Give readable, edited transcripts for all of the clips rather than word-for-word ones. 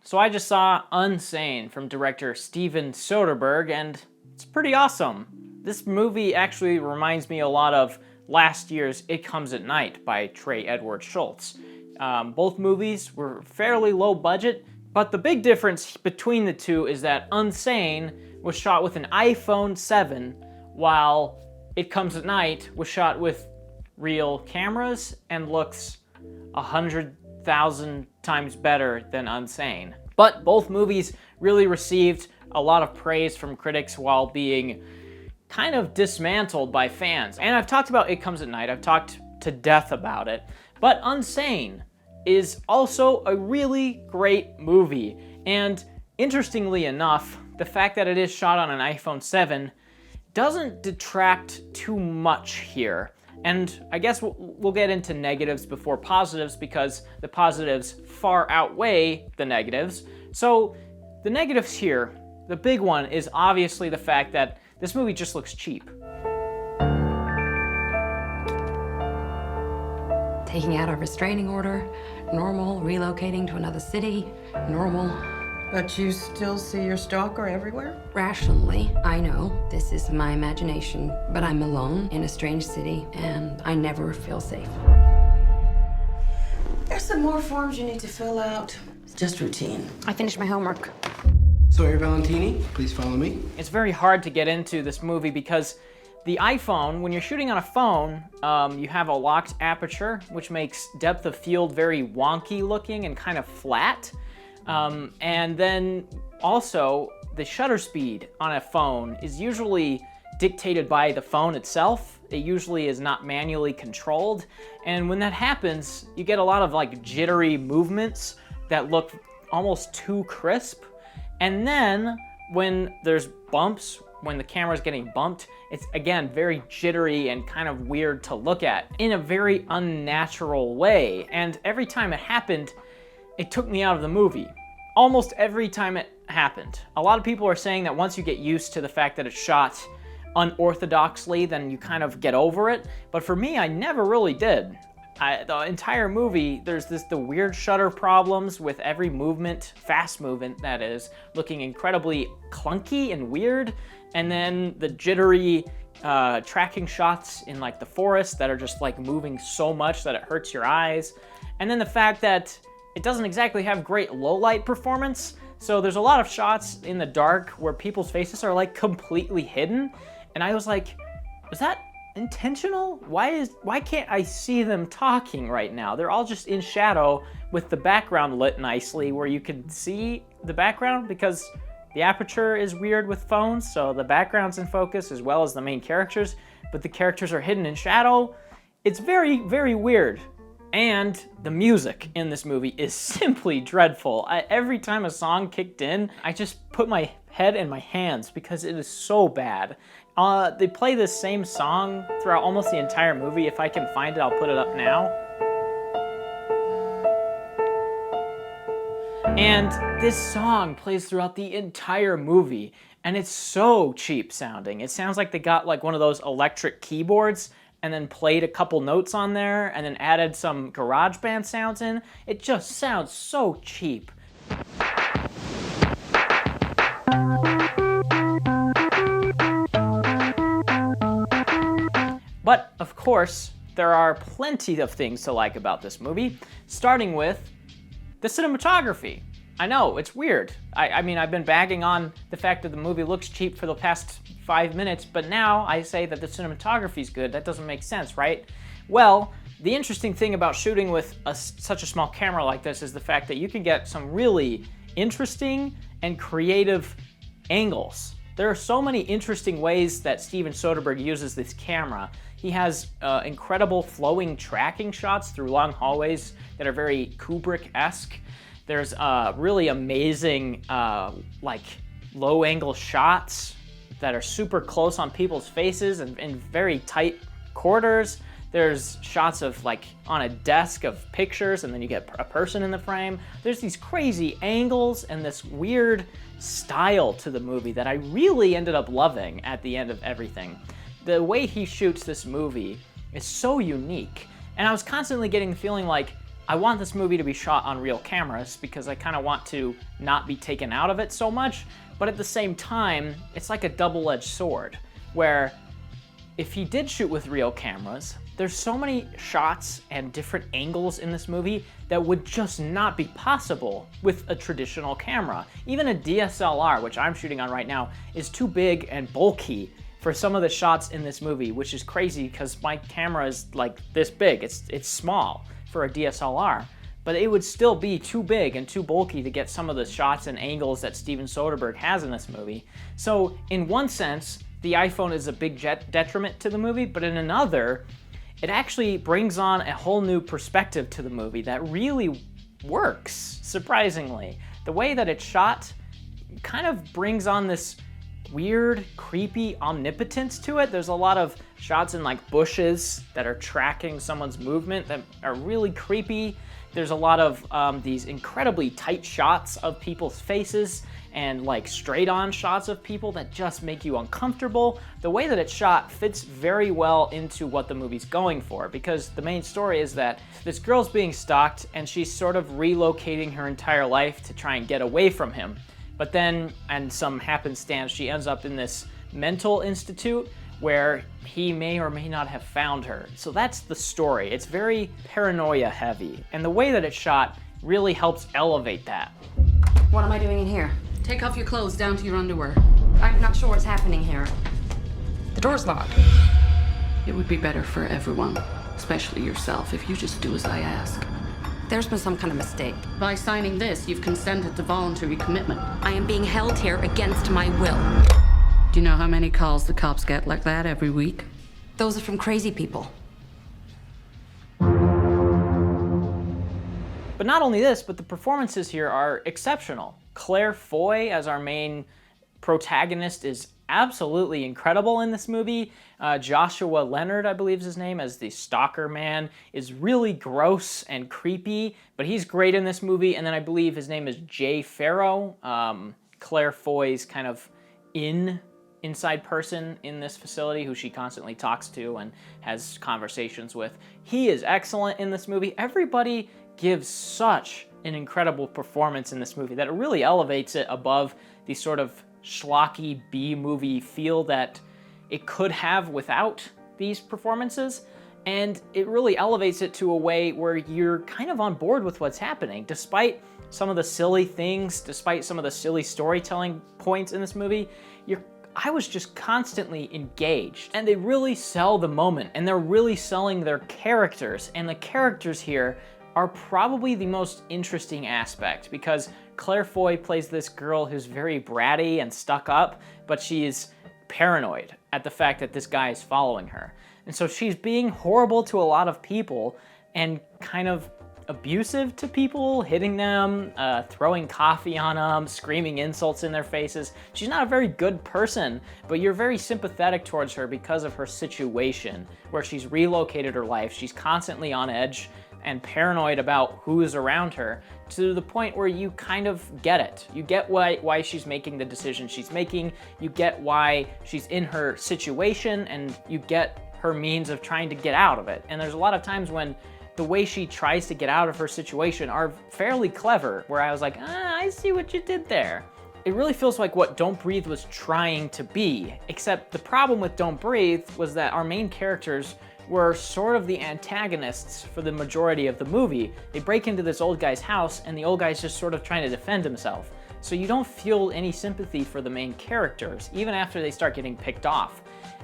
So I just saw Unsane from director Steven Soderbergh, and it's pretty awesome. This movie actually reminds me a lot of last year's It Comes at Night by Trey Edward Schultz. Both movies were fairly low budget, but the big difference between the two is that Unsane was shot with an iPhone 7, while It Comes at Night was shot with real cameras and looks 100,000 times better than Unsane. But both movies really received a lot of praise from critics while being kind of dismantled by fans. And I've talked about It Comes at Night, I've talked to death about it, but Unsane is also a really great movie. And interestingly enough, the fact that it is shot on an iPhone 7 doesn't detract too much here. And I guess we'll get into negatives before positives because the positives far outweigh the negatives. So the negatives here, the big one is obviously the fact that this movie just looks cheap. Taking out a restraining order, normal. Relocating to another city, normal. But you still see your stalker everywhere? Rationally, I know this is my imagination, but I'm alone in a strange city, and I never feel safe. There's some more forms you need to fill out. It's just routine. I finished my homework. Sawyer Valentini, please follow me. It's very hard to get into this movie because the iPhone, when you're shooting on a phone, you have a locked aperture, which makes depth of field very wonky looking and kind of flat. And then also, the shutter speed on a phone is usually dictated by the phone itself. It usually is not manually controlled. And when that happens, you get a lot of like jittery movements that look almost too crisp. And then when there's bumps, when the camera's getting bumped, it's again very jittery and kind of weird to look at in a very unnatural way. And every time it happened, it took me out of the movie. Almost every time it happened. A lot of people are saying that once you get used to the fact that it's shot unorthodoxly, then you kind of get over it. But for me, I never really did. The entire movie, there's the weird shutter problems with every movement, fast movement that is, looking incredibly clunky and weird. And then the jittery tracking shots in like the forest that are just like moving so much that it hurts your eyes. And then the fact that it doesn't exactly have great low light performance. So there's a lot of shots in the dark where people's faces are like completely hidden. And I was like, was that intentional? Why can't I see them talking right now? They're all just in shadow with the background lit nicely where you can see the background because the aperture is weird with phones. So the background's in focus as well as the main characters, but the characters are hidden in shadow. It's very, very weird. And the music in this movie is simply dreadful. Every time a song kicked in, I just put my head in my hands because it is so bad. They play this same song throughout almost the entire movie. If I can find it, I'll put it up now. And this song plays throughout the entire movie, and it's so cheap sounding. It sounds like they got like one of those electric keyboards and then played a couple notes on there and then added some GarageBand sounds in. It just sounds so cheap. But of course, there are plenty of things to like about this movie, starting with the cinematography. I know, it's weird. I mean, I've been bagging on the fact that the movie looks cheap for the past 5 minutes, but now I say that the cinematography is good. That doesn't make sense, right? Well, the interesting thing about shooting with such a small camera like this is the fact that you can get some really interesting and creative angles. There are so many interesting ways that Steven Soderbergh uses this camera. He has incredible flowing tracking shots through long hallways that are very Kubrick-esque. There's really amazing like low-angle shots that are super close on people's faces and in very tight quarters. There's shots of like on a desk of pictures and then you get a person in the frame. There's these crazy angles and this weird style to the movie that I really ended up loving at the end of everything. The way he shoots this movie is so unique, and I was constantly getting the feeling like I want this movie to be shot on real cameras because I kind of want to not be taken out of it so much, but at the same time, it's like a double-edged sword, where if he did shoot with real cameras, there's so many shots and different angles in this movie that would just not be possible with a traditional camera. Even a DSLR, which I'm shooting on right now, is too big and bulky for some of the shots in this movie, which is crazy because my camera is like this big. It's small for a DSLR, but it would still be too big and too bulky to get some of the shots and angles that Steven Soderbergh has in this movie. So in one sense, the iPhone is a big detriment to the movie, but in another, it actually brings on a whole new perspective to the movie that really works, surprisingly. The way that it's shot kind of brings on this weird, creepy omnipotence to it. There's a lot of shots in like bushes that are tracking someone's movement that are really creepy. There's a lot of these incredibly tight shots of people's faces and like straight on shots of people that just make you uncomfortable. The way that it's shot fits very well into what the movie's going for, because the main story is that this girl's being stalked and she's sort of relocating her entire life to try and get away from him. But then, and some happenstance, she ends up in this mental institute where he may or may not have found her. So that's the story. It's very paranoia heavy, and the way that it's shot really helps elevate that. What am I doing in here? Take off your clothes down to your underwear. I'm not sure what's happening here. The door's locked. It would be better for everyone, especially yourself, if you just do as I ask. There's been some kind of mistake. By signing this, you've consented to voluntary commitment. I am being held here against my will. Do you know how many calls the cops get like that every week? Those are from crazy people. But not only this, but the performances here are exceptional. Claire Foy as our main protagonist is absolutely incredible in this movie. Joshua Leonard, I believe is his name, as the stalker man, is really gross and creepy, but he's great in this movie. And then I believe his name is Jay Farrow, Claire Foy's kind of inside person in this facility who she constantly talks to and has conversations with. He is excellent in this movie. Everybody gives such an incredible performance in this movie that it really elevates it above the sort of schlocky B-movie feel that it could have without these performances, and it really elevates it to a way where you're kind of on board with what's happening. Despite some of the silly things, despite some of the silly storytelling points in this movie, I was just constantly engaged, and they really sell the moment, and they're really selling their characters, and the characters here are probably the most interesting aspect, because Claire Foy plays this girl who's very bratty and stuck up, but she is paranoid at the fact that this guy is following her. And so she's being horrible to a lot of people and kind of abusive to people, hitting them, throwing coffee on them, screaming insults in their faces. She's not a very good person, but you're very sympathetic towards her because of her situation, where she's relocated her life. She's constantly on edge and paranoid about who is around her, to the point where you kind of get it. You get why she's making the decision she's making, you get why she's in her situation, and you get her means of trying to get out of it. And there's a lot of times when the way she tries to get out of her situation are fairly clever, where I was like, I see what you did there. It really feels like what Don't Breathe was trying to be, except the problem with Don't Breathe was that our main characters were sort of the antagonists for the majority of the movie. They break into this old guy's house, and the old guy's just sort of trying to defend himself. So you don't feel any sympathy for the main characters, even after they start getting picked off.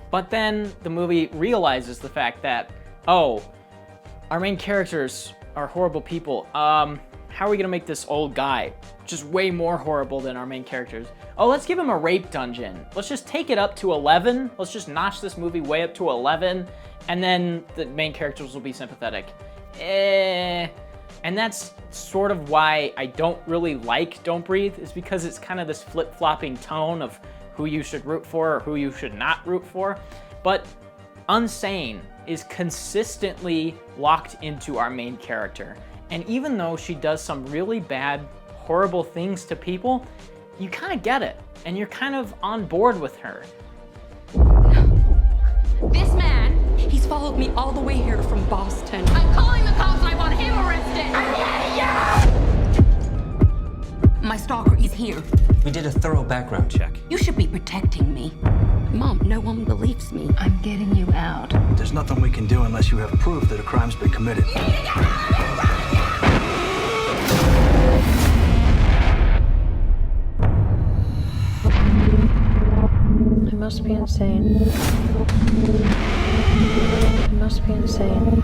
But then the movie realizes the fact that, oh, our main characters are horrible people. How are we gonna make this old guy just way more horrible than our main characters? Oh, let's give him a rape dungeon. Let's just take it up to 11. Let's just notch this movie way up to 11, and then the main characters will be sympathetic. And that's sort of why I don't really like Don't Breathe, is because it's kind of this flip-flopping tone of who you should root for or who you should not root for. But Unsane is consistently locked into our main character. And even though she does some really bad, horrible things to people, you kind of get it, and you're kind of on board with her. This man, he's followed me all the way here from Boston. I'm calling the cops. I want him arrested. My stalker is here. We did a thorough background check. You should be protecting me. Mom, no one believes me. I'm getting you out. There's nothing we can do unless you have proof that a crime's been committed. I must be insane. I must be insane.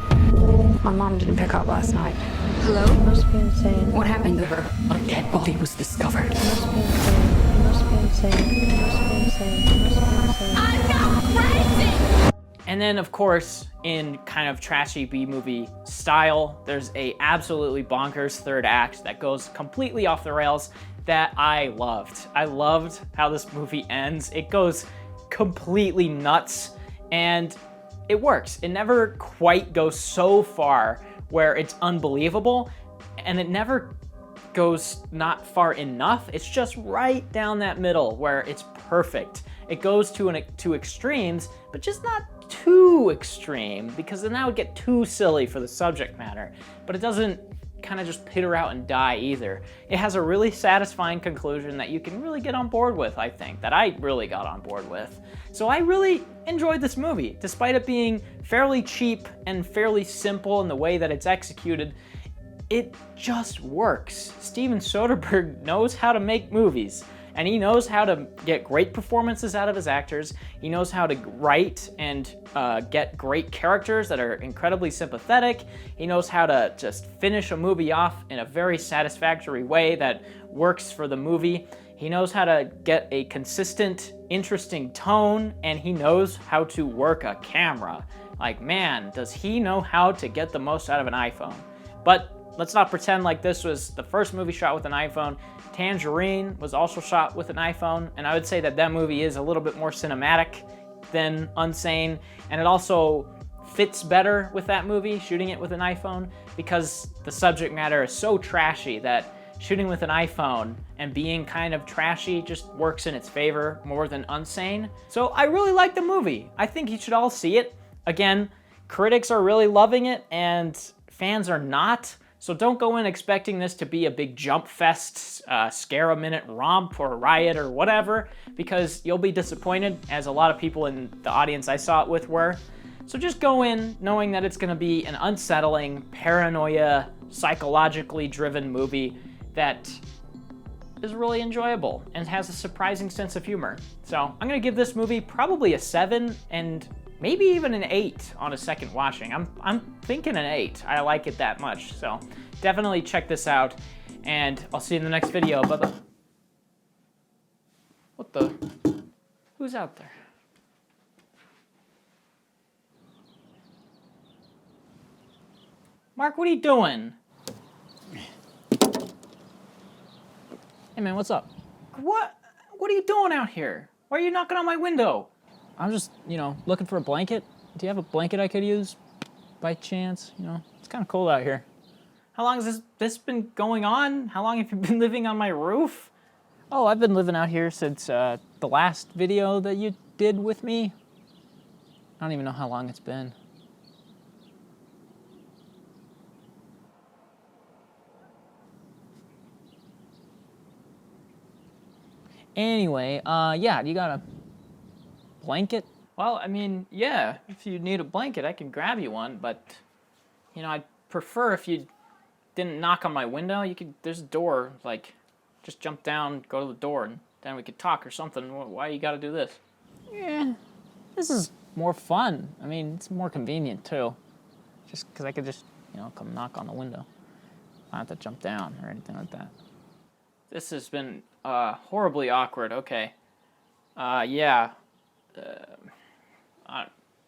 My mom didn't pick up last night. Hello? I must be insane. What happened to her? A dead body was discovered. I must be insane. I must be insane. I must be insane. I must be insane. I'm not crazy! And then, of course, in kind of trashy B-movie style, there's a absolutely bonkers third act that goes completely off the rails that I loved. I loved how this movie ends. It goes completely nuts, and it works. It never quite goes so far where it's unbelievable, and it never goes not far enough. It's just right down that middle where it's perfect. It goes to extremes, but just not too extreme, because then that would get too silly for the subject matter. But it doesn't kind of just peter out and die either. It has a really satisfying conclusion that you can really get on board with, I think, that I really got on board with. So I really enjoyed this movie, despite it being fairly cheap and fairly simple in the way that it's executed. It just works. Steven Soderbergh knows how to make movies, and he knows how to get great performances out of his actors. He knows how to write and get great characters that are incredibly sympathetic. He knows how to just finish a movie off in a very satisfactory way that works for the movie. He knows how to get a consistent, interesting tone, and he knows how to work a camera. Like, man, does he know how to get the most out of an iPhone. But let's not pretend like this was the first movie shot with an iPhone. Tangerine was also shot with an iPhone, and I would say that that movie is a little bit more cinematic than Unsane, and it also fits better with that movie, shooting it with an iPhone, because the subject matter is so trashy that shooting with an iPhone and being kind of trashy just works in its favor more than Unsane. So I really like the movie. I think you should all see it. Again, critics are really loving it, and fans are not. So don't go in expecting this to be a big jump fest, scare-a-minute romp or riot or whatever, because you'll be disappointed, as a lot of people in the audience I saw it with were. So just go in knowing that it's gonna be an unsettling, paranoia, psychologically driven movie that is really enjoyable and has a surprising sense of humor. So I'm gonna give this movie probably a 7 and maybe even an 8 on a second watching. I'm thinking an 8. I like it that much. So definitely check this out, and I'll see you in the next video. Bye-bye. What the? Who's out there? Mark, what are you doing? Hey man, what's up? What are you doing out here? Why are you knocking on my window? I'm just, looking for a blanket. Do you have a blanket I could use by chance? It's kind of cold out here. How long has this been going on? How long have you been living on my roof? Oh, I've been living out here since the last video that you did with me. I don't even know how long it's been. Anyway, yeah, you got a blanket? Well, I mean, yeah, if you need a blanket, I can grab you one, but, I'd prefer if you didn't knock on my window. There's a door, just jump down, go to the door, and then we could talk or something. Why you gotta do this? Yeah, this is more fun. I mean, it's more convenient, too. Just because I could just, come knock on the window. I don't have to jump down or anything like that. This has been horribly awkward. Okay. Yeah.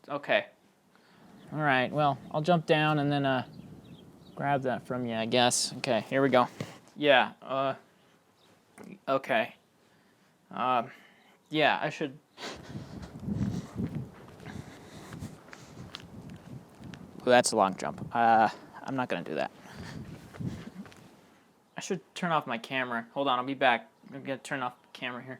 Okay. All right, well, I'll jump down and then grab that from you, I guess. Okay, here we go. Yeah, okay. Yeah, I should... Ooh, that's a long jump. I'm not gonna do that. I should turn off my camera. Hold on, I'll be back. I'm gonna turn off the camera here.